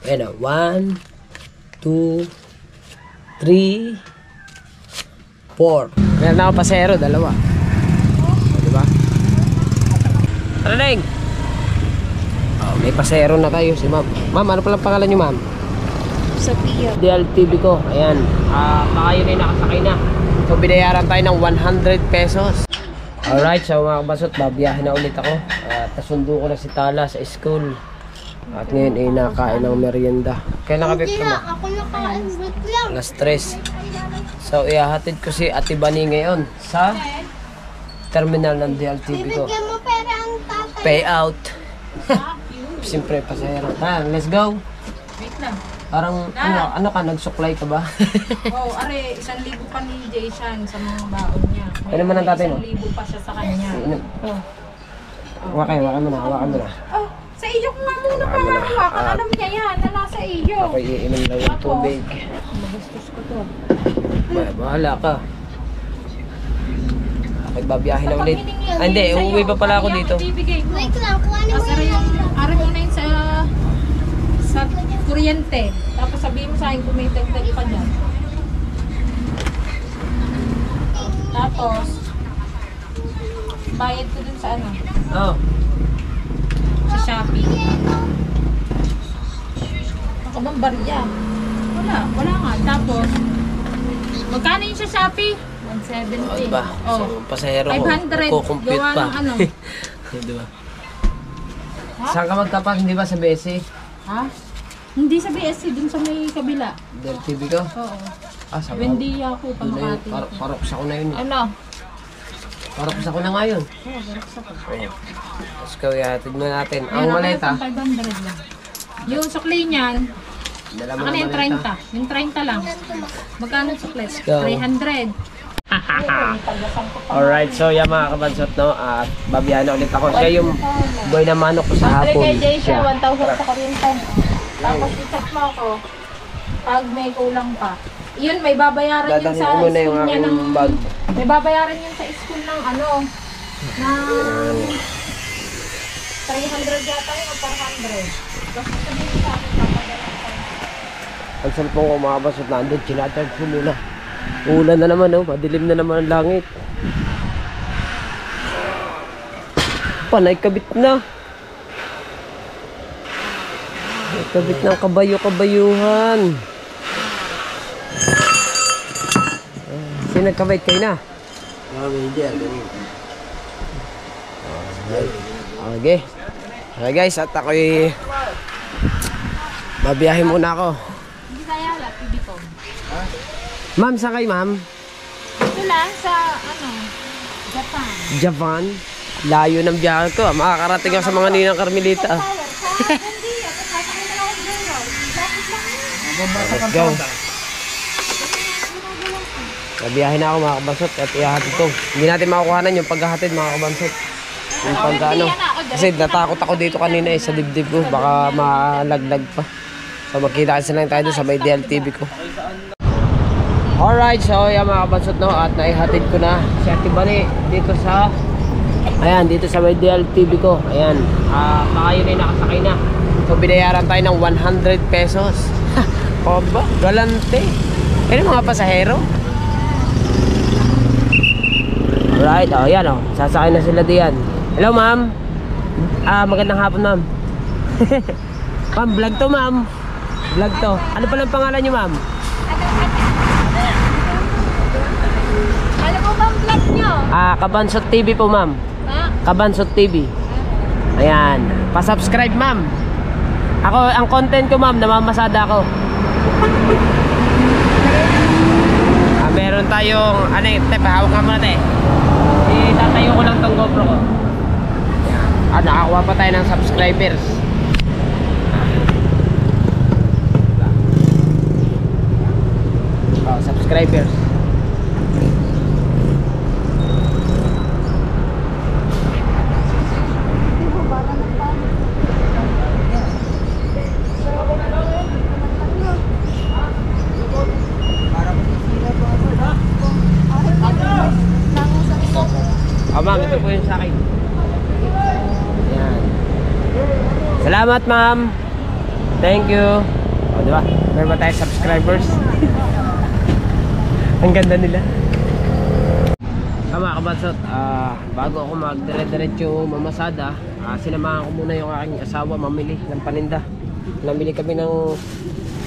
Ayan o. 1, 2, 3, 4. Meron na ako pasero, dalawa. Diba? Ano Neng? Oh, may pasero na tayo si ma'am. Ma'am, ano palang pangalan nyo ma'am? Sophia. DLTV ko. Ayan. Baka yun ay nakasakay na. So binayaran tayo ng 100 pesos. Alright, so mga kabasot, babiyahin na ulit ako. At nasundo ko na si Tala sa school. At ngayon ay nakain ng merienda. Kaya nakabip ko na. Ako nakain, wait lang. Alas 3. So ihahatid ko si Ate Bani ngayon sa terminal ng DLTV ko. Bibigyan mo pera ang tatay. Payout. Siyempre, pasahero. Let's go. Wait lang. Parang, ano ka, nagsuklay ka ba? Wow, are, 1,000 pa ni Jay Shan sa mga baon niya. Ano naman ang tatay mo? 1,000 pa siya sa kanya. Oh. Hawakan mo na. Oh, sa iyo ko nga muna para hawakan. Alam niya yan, na nasa iyo. Ako iinom lang yung tubig. Magastos ko to. Bahala ka. Ako'y babiyahin na ulit. Hindi, uuwi pa pala ako dito. Ibibigay mo. Wait lang, kung ano mo Are mo na yun sa kuryente. Tapos sabihin mo sa akin kung may dagdag pa dyan. Tapos, bayad ko dun sa ano, Oh. sa Shopee. Ako bang barya? Wala nga. Tapos, magkano yun sa Shopee? 170. Diba? So, pasahero ko. 500. Kukumpit Gawa pa. ng ano? Diba? Saan ka magtapat? Hindi ba sa BSC? Ha? Hindi sa BSC, dun sa may kabila. DLTV ko? Oo. Sa Hindi ako pa Doon na yun. Makati. Paroks ako na yun. Ano? Paroks ako na ngayon. Oo, baraks ako. Tapos ihatid mo natin. Ang Ayun, maleta. ako yung 500 lang. Yung sukli niyan, Dala mo ako na ng yung maleta. 30. Yung 30 lang. Magkano yung sukli? go. 300. Alright, so yan mga kabansot, no? At babiyahan na ulit ako. Siya yung boy na manok ko sa hapon. Kay Jay siya, Siya. 1,000 sa kuryente. Tapos i-check mo ako pag may kulang pa. Yun, may babayaran yun Dadalhin sa ko muna yung school niya ng... aking bag. May babayaran yun sa school ng ano, ng 300 yata yun o 400. Tapos sabihin mo sa akin, papadala ko. Ang cellphone ko mga kabansot, nandun, chinacharge ko muna. Ulan na naman, oh. Madilim na naman ang langit. Panay kabit na. May kabit ng kabayo-kabayuhan. Sino nagkabait kayo na? Okay. Okay guys, at ako'y babiyahin muna ako. Hindi kaya wala, Pibicom. Ma'am, saan kayo ma'am? Ito lang sa, ano, Japan. Japan? Layo ng biyahe ko. Makakarating ako sa mga ninang Carmelita. Let's go. Nabiyahin na ako mga kabansot at ihahatid ko. Hindi natin makukuhanan yung paghahatid mga kabansot. Yung pagkano. Kasi natakot ako dito kanina sa dibdib ko. Baka malaglag pa. So magkita kasi lang tayo doon sa may DLTV ko. Alright, so yan mga kabansot, no? At naihatid ko na si Ate Bani dito sa... Ayan, dito sa may DLTV ko. Ayan. Baka yun ay nakasakay na. So binayaran tayo ng 100 pesos. O ba? Galante. Yan mga pasahero. Alright, oh yan oh. Sasakay na sila diyan. Hello ma'am. Magandang hapon ma'am. Ma'am, vlog to ma'am. Vlog to. Ano palang pangalan niyo ma'am? Ano po bang vlog nyo? Kabansot TV po ma'am. Kabansot TV. Ayan. Pa-subscribe ma'am. Ako, ang content ko ma'am, namamasada ako. Meron tayong, ano eh, hawak nga muna te. Itatayo ko lang tong GoPro ko. Ayan. Nakakuha pa tayo ng subscribers. Subscribers. Ma'am, ito po yung sa akin. Ayan. Salamat ma'am. Thank you. O, diba? Meron ba tayo subscribers? Ang ganda nila. Mga kabatsot, bago ako magdire-diretso mamasada, sinamahan ko muna yung aking asawa mamili ng paninda. Namili kami ng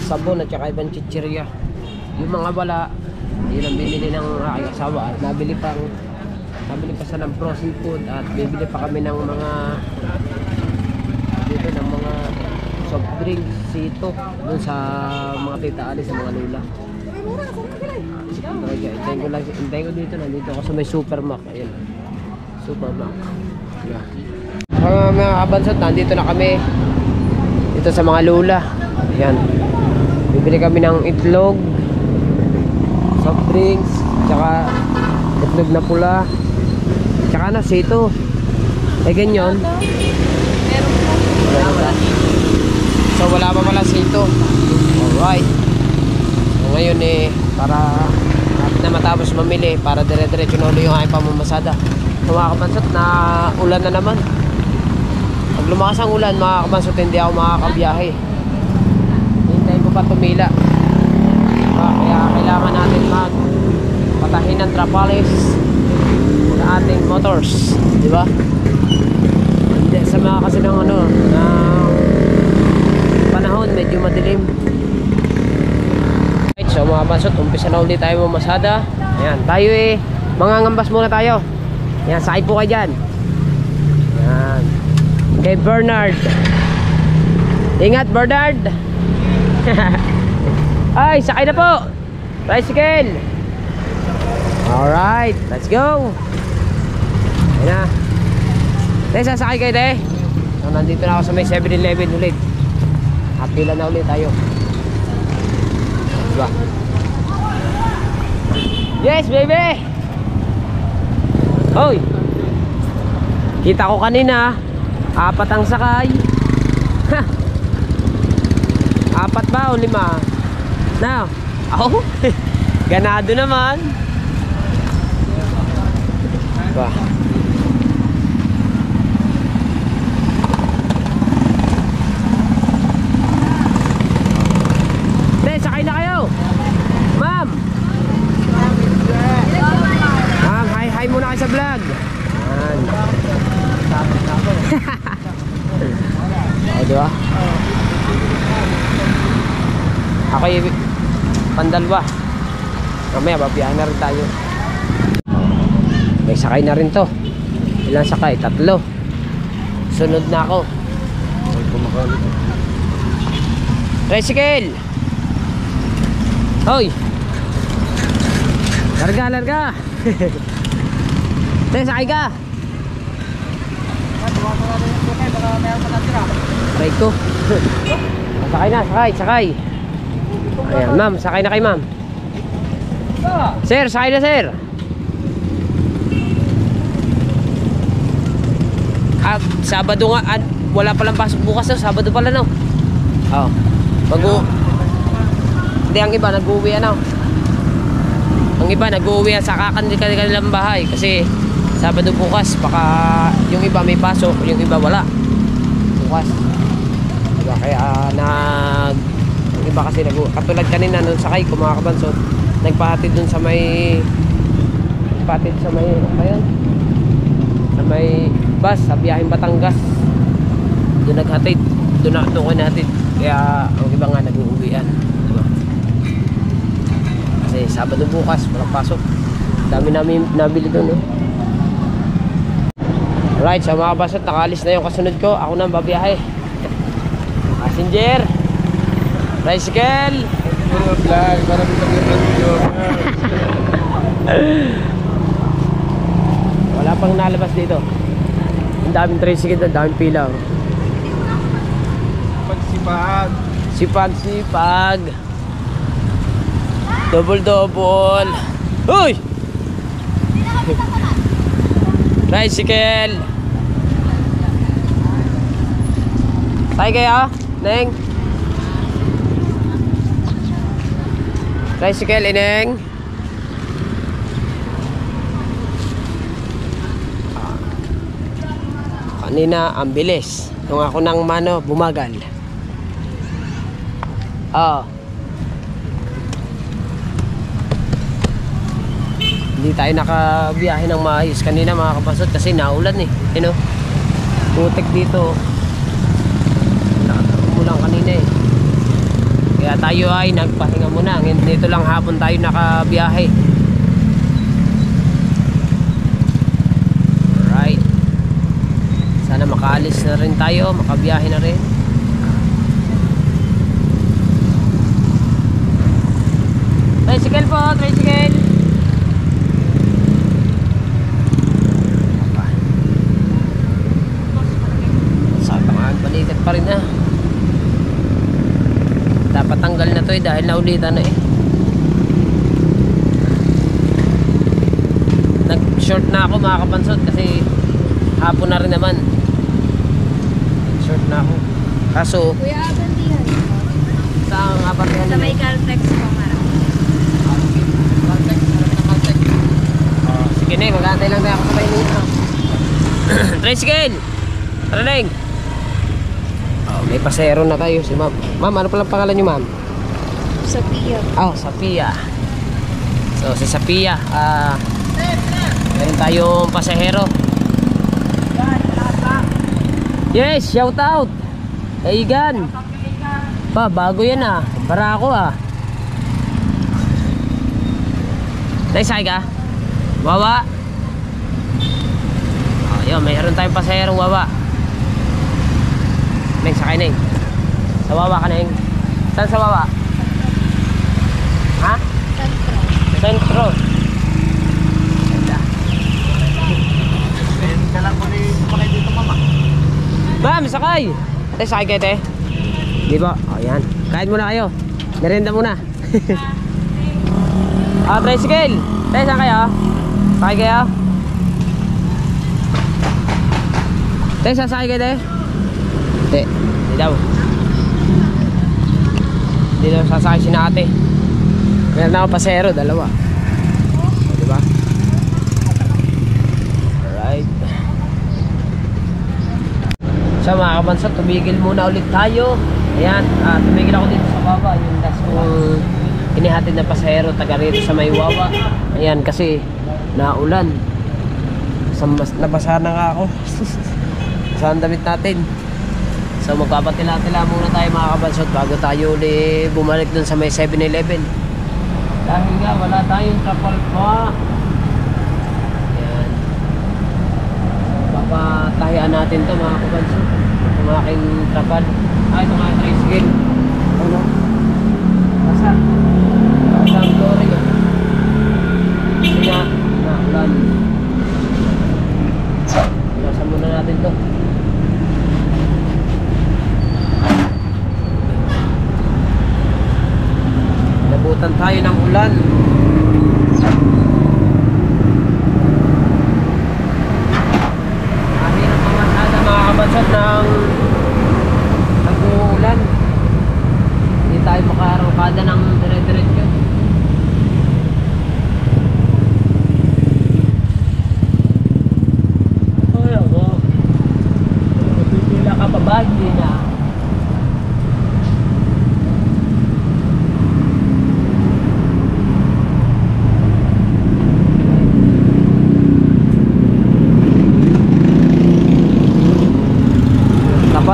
sabon at saka ibang chichirya. Yung mga wala, yun ang binili ng aking asawa. At nabili pa siya ng frozen food at bibili pa kami ng mga dito ng mga soft drinks sito dun sa mga tita Ali, sa mga lula. Hintay ko dito, nandito ako sa may Supermac. Ayan, Supermac. Yeah. Mga kabansot, nandito na kami dito sa mga lula. Ayan, bibili kami ng itlog, soft drinks, tsaka itlog na pula, tsaka na sito. Eh ganyan. So wala pa pala sito. Alright. So ngayon para na matapos mamili, para dire-diretso na ulit yung aking pamamasada. So mga kabansot, na ulan na naman. Pag lumakas ang ulan, mga kabansot, hindi ako makakabiyahe. Hintayin ko pa tumila. Kaya kailangan natin patahin ng trapalis sa ating motors, di ba? Sa mga kasi ng panahon, medyo madilim. So mga kabansot, umpisa na ulit tayo mamasada. Ayan, tayo mangangambas muna tayo. Ayan, sakay po kayo dyan. Ayan, kay Bernard. Ingat Bernard. Ay, sakay na po. Tricycle. Alright, let's go. Ayan na. Te, sasakay kayo te. So, nandito na ako sa may 7-Eleven ulit. Hapila na ulit tayo. Diba? Yes baby. Hoy, kita ko kanina 4 ang sakay. Apat ba o 5? Now, oh, ganado naman. Diba? Sakay na kayo. Ma'am. Ma'am, hi muna kayo sa vlog. Ayan. O, diba? Ako yung pandalwa. Mamaya, babiyahan na rin tayo. May sakay na rin to. Ilang sakay? 3. Sunod na ako. Tricycle. Hoy! Larga! Te, sakay ka! Aray ko! Sakay na, sakay! Ayan, ma'am, sakay na kayo, ma'am. Sir, sakay na, sir! Sabado nga, wala palang pasok bukas, no? Sabado pala, no? Oo. Hindi, ang iba nag-uwi Ang iba nag-uwi sa kanilang bahay kasi Sabado bukas, baka yung iba may pasok, yung iba wala bukas. Diba? Kaya yung iba kasi katulad kanina nung sakay ko mga kabansot, nagpahatid dun sa may sa may bus sa biyaheng Batangas. Doon naghatid, doon ko nahatid. Kaya ang iba nga nag-uuwian. Kasi Sabado bukas walang pasok, dami namin nabili doon Right, so mga basot, nakalis na yung kasunod ko. Ako na ang babiyahe. Passenger, tricycle. Wala pang nalabas dito. Ang daming tricycle, ang daming pila. Sipag. Double. Uy! Tricycle. Tay kayo, Neng. Tricycle, Ineng. Kanina ang bilis. Nung ako nang bumagal. Oo. Hindi tayo nakabiyahe ng maayos kanina mga kabasot kasi naulan eh. You know? Putik dito. Umulan kanina eh. Kaya tayo ay nagpahinga muna. Dito lang hapon tayo nakabiyahe. Alright. Sana makaalis na rin tayo. Makabiyahe na rin. Tricycle po, tricycle. Balikat pa rin na. Dapat tanggal na to eh dahil naulitan na eh. Nag short na ako mga kapansot kasi hapon na rin naman. Nag short na ako. Kaso Kuya, abandihan. saan nga ba Sa may Caltex po, marami. Sige na eh, mag-aantay lang tayo ako sa kayo nito. Tricycle! Tara na eh. May pasero na tayo si ma'am. Ma'am, ano pala pangalan niyo ma'am? Sophia. Oh, Sophia. So, si Sophia. Meron tayong pasahero. Yes, shout out. Kaigan. Pa, bago yan ah. Para ako ah. Naisay ka? Wawa. Oh, yun, mayroon tayong pasahero wawa. Neng, sakay Neng. Sa Wawa ka Neng. Saan sa Wawa? Ha? Sentro. Sentro. Ma'am, sakay. Te, sakay kayo te. Di ba? O yan. Kain muna kayo. Merienda muna. Tricycle. Te, saan kayo? Sakay kayo? Te, sasakay kayo te? Hindi daw. Hindi daw sasakay si na ate. Meron na akong pasero, dalawa. O, diba? Alright. So mga kabansot, tumigil muna ulit tayo. Ayan, tumigil ako dito sa baba. Yung last kong inihatid na pasero, taga rito sa may Wawa. Ayan, kasi naulan. Nabasa na nga ako. Basa ang damit natin. So magpapatila-tila muna tayo mga kabansot bago tayo ulit bumalik dun sa may 7-Eleven. Dahil nga wala tayong trapal pa. Ayan. Papatahian natin to mga kabansot. Itong aking trapal. Itong aking tricycle. Ano? Basa. Basa ang glory. Kasi nga, ulan. Basa muna natin to. Nabutan tayo ng ulan. Mahirap mamasada mga kabansat ng nag-uulan. Hindi tayo makarangkada ng dire-diretso. Ay ako. Pipila ka pa ba? Hindi na.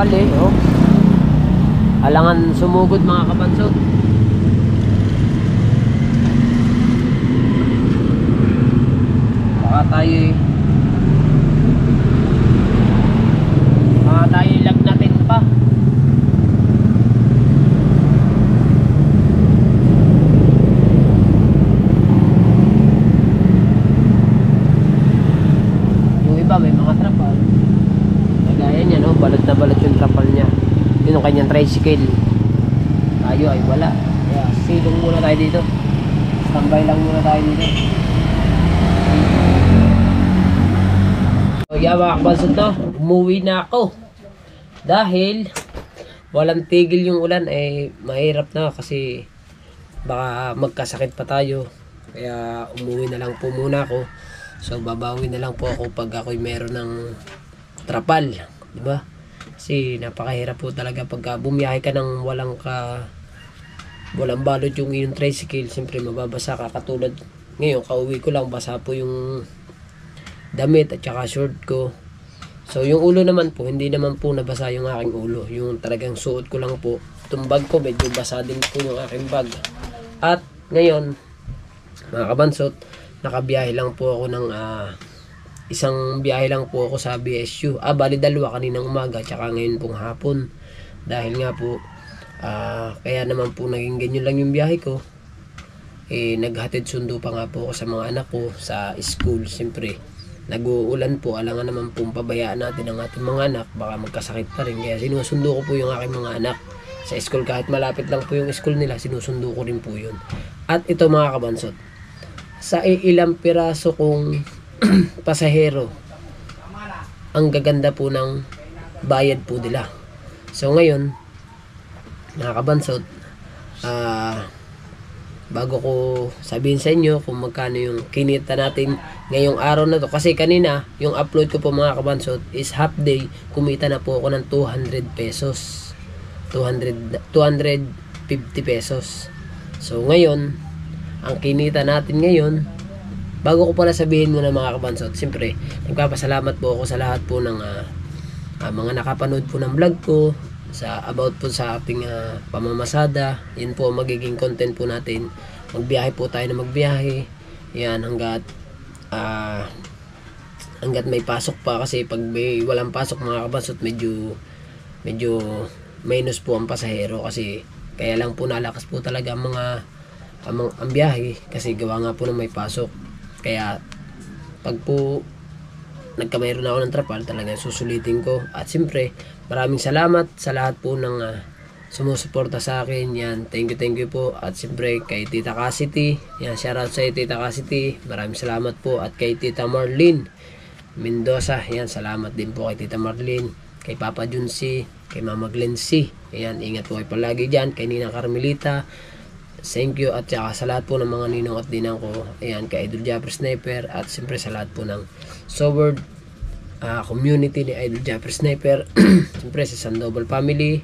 Oh. Alangan sumugod mga kabansot. Baka tayo ilagnatin pa. Yung iba may mga trapal. Kagaya niya no, balot na balot yung trapal niya. Yun ang kanyang tricycle. Tayo ay wala. Kaya silong muna tayo dito. Standby lang muna tayo dito. Kaya mga kabansot no, umuwi na ako. Dahil walang tigil yung ulan eh mahirap na kasi baka magkasakit pa tayo. Kaya umuwi na lang po muna ako. So babawi na lang po ako pag ako'y meron ng trapal, di ba? Kasi napakahirap po talaga pagka bumiyahe ka ng walang walang balot yung tricycle, siyempre mababasa ka. Katulad ngayon, kauwi ko lang, basa po yung damit at saka short ko. So yung ulo naman po, hindi naman po nabasa yung aking ulo. Yung talagang suot ko lang po. Itong bag ko, medyo basa din po yung aking bag. At ngayon, mga kabansot, nakabiyahe lang po ako ng isang biyahe lang po ako sa BSU. Bali dalawa, kaninang umaga tsaka ngayon pong hapon. Dahil nga po, kaya naman po naging ganyan lang yung biyahe ko. Naghatid sundo pa nga po ako sa mga anak ko sa school. Siyempre, nag-uulan po, alangan naman pong pabayaan natin ang ating mga anak, baka magkasakit pa rin. Kaya sinusundo ko po yung aking mga anak sa school. Kahit malapit lang po yung school nila, sinusundo ko rin po yun. At ito mga kabansot, sa ilang piraso kong pasahero, ang gaganda po ng bayad po nila. So ngayon, mga kabansot, bago ko sabihin sa inyo kung magkano yung kinita natin ngayong araw na to, kasi kanina yung upload ko po mga kabansot is half day, kumita na po ako ng 200 pesos, 250 pesos. So ngayon, ang kinita natin ngayon, bago ko pala sabihin muna mga kabansot, siyempre nagpapasalamat po ako sa lahat po ng mga nakapanood po ng vlog ko, sa about po sa ating pamamasada. Yun po magiging content po natin. Magbiyahe po tayo na magbiyahe. Yan, hanggat may pasok pa, kasi pag may walang pasok mga kabansot, medyo minus po ang pasahero, kasi kaya lang po nalakas po talaga ang biyahe, kasi gawa nga po na may pasok. Kaya pag po nagkamayroon ako ng trapal, talaga susulitin ko. At siyempre, maraming salamat sa lahat po ng sumusuporta sa akin. Yan, thank you po. At siyempre, kay Tita Cassidy, yan, shoutout sa Tita Cassidy, maraming salamat po. At kay Tita Marlene Mendoza, yan, salamat din po kay Tita Marlene. Kay Papa Junsi, kay Mama Glency, yan, ingat po kayo palagi dyan. Kay Nina Carmelita, thank you. At saka sa lahat po ng mga ninong at dinang ko, ayan, kay Idol Japper Sniper. At siyempre sa lahat po ng Sword community ni Idol Japper Sniper. Siyempre sa Sandoval family,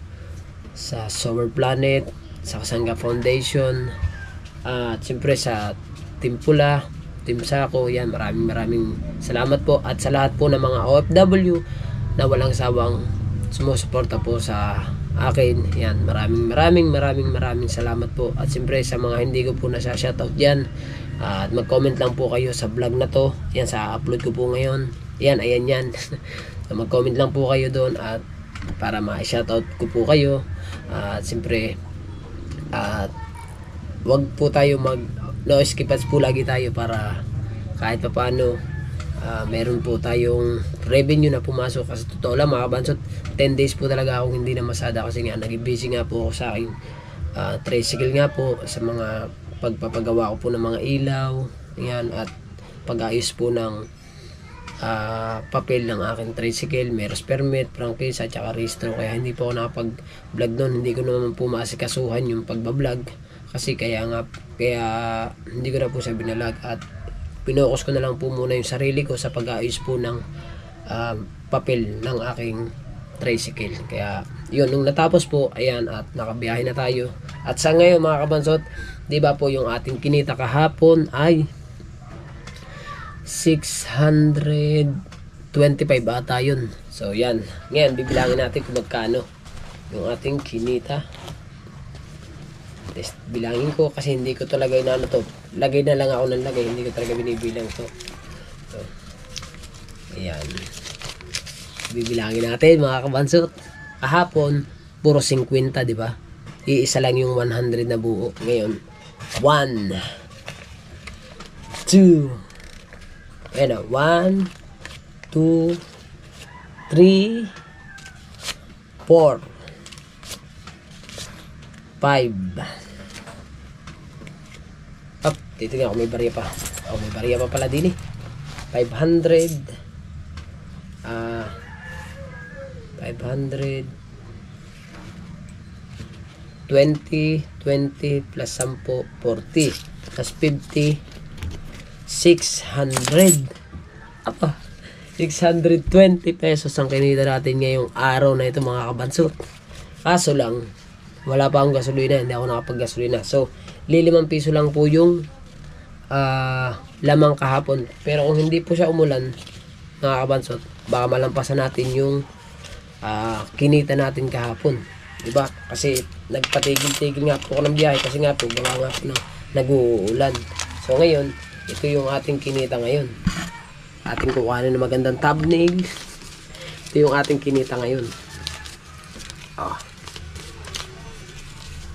sa Sword Planet, sa Kasanga Foundation, at siyempre sa Team Pula, Team Sako. Yan, maraming salamat po. At sa lahat po ng mga OFW na walang sawang sumusuporta po sa akin, yan, maraming salamat po. At siyempre sa mga hindi ko po nasa-shoutout dyan, at mag-comment lang po kayo sa vlog na to, yan, sa upload ko po ngayon, yan, ayan yan. So, mag-comment lang po kayo doon, at para ma-shoutout ko po kayo. At siyempre, wag po tayo no skippats po lagi tayo, para kahit pa paano meron po tayong revenue na pumasok. Kasi totoo lang mga kabansot, 10 days po talaga akong hindi na masada, kasi nga naging busy nga po ako sa aking tricycle nga po, sa mga pagpapagawa ko po ng mga ilaw, yan, at pag-ayos po ng papel ng aking tricycle, meros permit, prangkis, at saka rehistro. Kaya hindi po ako nakapag-vlog doon, hindi ko naman po maasikasuhan yung pagbablog, kasi kaya hindi ko na po siya binalag, at pinokus ko na lang po muna yung sarili ko sa pag-aayos po ng papel ng aking tricycle. Kaya yun, nung natapos po, ayan, at nakabiyahe na tayo. At sa ngayon mga kabansot, di ba po yung ating kinita kahapon ay 625 ata yun. So yan, ngayon bibilangin natin kung magkano yung ating kinita. Test, bilangin ko, kasi hindi ko to lagay na to. Lagay na lang ako ng lagay, hindi ko talaga binibilang to. So, ayan. Bibilangin natin mga kabansot. Kahapon, puro 50, di ba? Iisa lang yung 100 na buo. Ngayon, 1, 2, ayan o, 1, 2, 3, 4, 5. Up, titignan ako, may barya pa. Oh, may barya pa pala din eh. 500. 500. 20 plus 10, 40. Plus 50, 600. Apa, 620 pesos ang kinita natin ngayong araw na ito mga kabansot. Kaso lang, wala pa akong gasolina, hindi ako nakapag-gasolina. So, 5 piso lang po yung lamang kahapon. Pero kung hindi po siya umulan, mga kabansot, baka malampasan natin yung kinita natin kahapon. Diba? Kasi nagpatigil-tigil nga po ako ng biyahe kasi nga po gawa nga po nag-uulan. So ngayon, ito yung ating kinita ngayon. Ating kukuhanin ng magandang thumbnail. Ito yung ating kinita ngayon. Oh.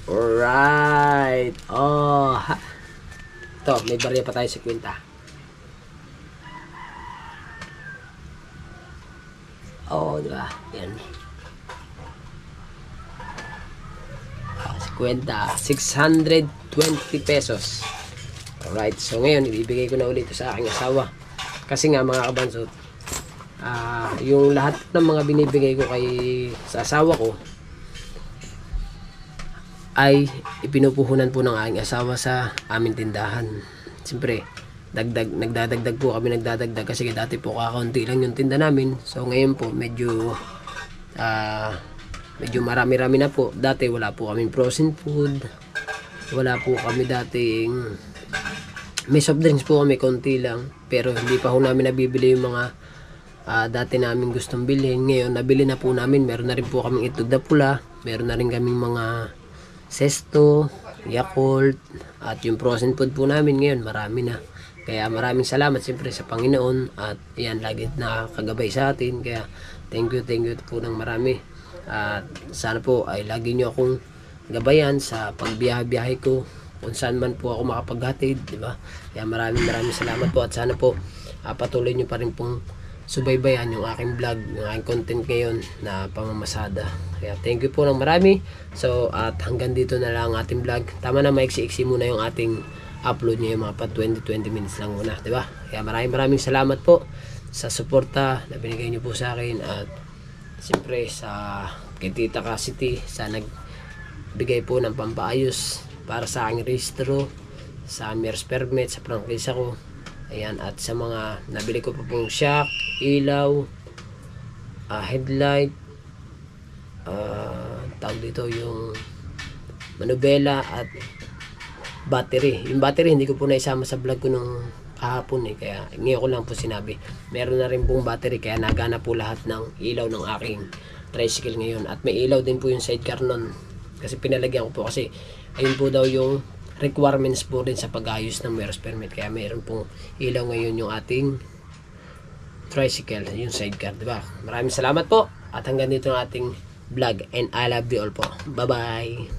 Alright. Oh. Ito, may barya pa tayo sa kwenta. Oh, diba? Yan. Kwenta 620 pesos. Alright, so ngayon ibibigay ko na ulit sa aking asawa kasi nga mga kabansot, yung lahat ng mga binibigay ko sa asawa ko ay ipinupuhunan po ng aking asawa sa aming tindahan. Siyempre nagdadagdag po kami, kasi dati po kakaunti lang yung tinda namin. So ngayon po medyo marami-rami na po. Dati wala po kaming frozen food. Wala po kami dating, may soft drinks po kami konti lang. Pero hindi pa po namin nabibili yung mga dati namin gustong bilhin. Ngayon nabili na po namin. Meron na rin po kaming itlog na pula. Meron na rin kaming mga Sesto, Yakult. At yung frozen food po namin ngayon marami na. Kaya maraming salamat siyempre sa Panginoon. At yan, lagi nakakagabay sa atin. Kaya thank you po ng marami. At sana po ay lagi nyo akong gabayan sa pagbiyahe-biyahe ko kung saan man po ako makapaghatid, di ba? Kaya maraming salamat po, at sana po patuloy nyo pa rin pong subaybayan yung aking vlog, yung aking content ngayon na pamamasada. Kaya thank you po ng marami. So at hanggang dito na lang ang ating vlog. Tama na, maiksi-iksi muna yung ating upload nyo, yung mga pa 20 minutes lang muna, di ba? Kaya maraming salamat po sa suporta na binigay nyo po sa akin, at siyempre sa kay Tita Cassidy sa nagbigay po ng pampaayos para sa aking registro, sa MERS permit, sa prangkisa ko. Ayan, at sa mga nabili ko pa pong shock, ilaw, headlight, tawag dito yung manubela at battery. Yung battery hindi ko po naisama sa vlog ko nung kahapon kaya ngayon ko lang po sinabi. Meron na rin pong battery kaya nagana po lahat ng ilaw ng aking tricycle ngayon, at may ilaw din po yung sidecar nun kasi pinalagyan ko po, kasi ayun po daw yung requirements po din sa pag-ayos ng MERS permit, kaya meron pong ilaw ngayon yung ating tricycle, yung sidecar, diba? Maraming salamat po, at hanggang dito ang ating vlog, and I love you all po. Bye bye.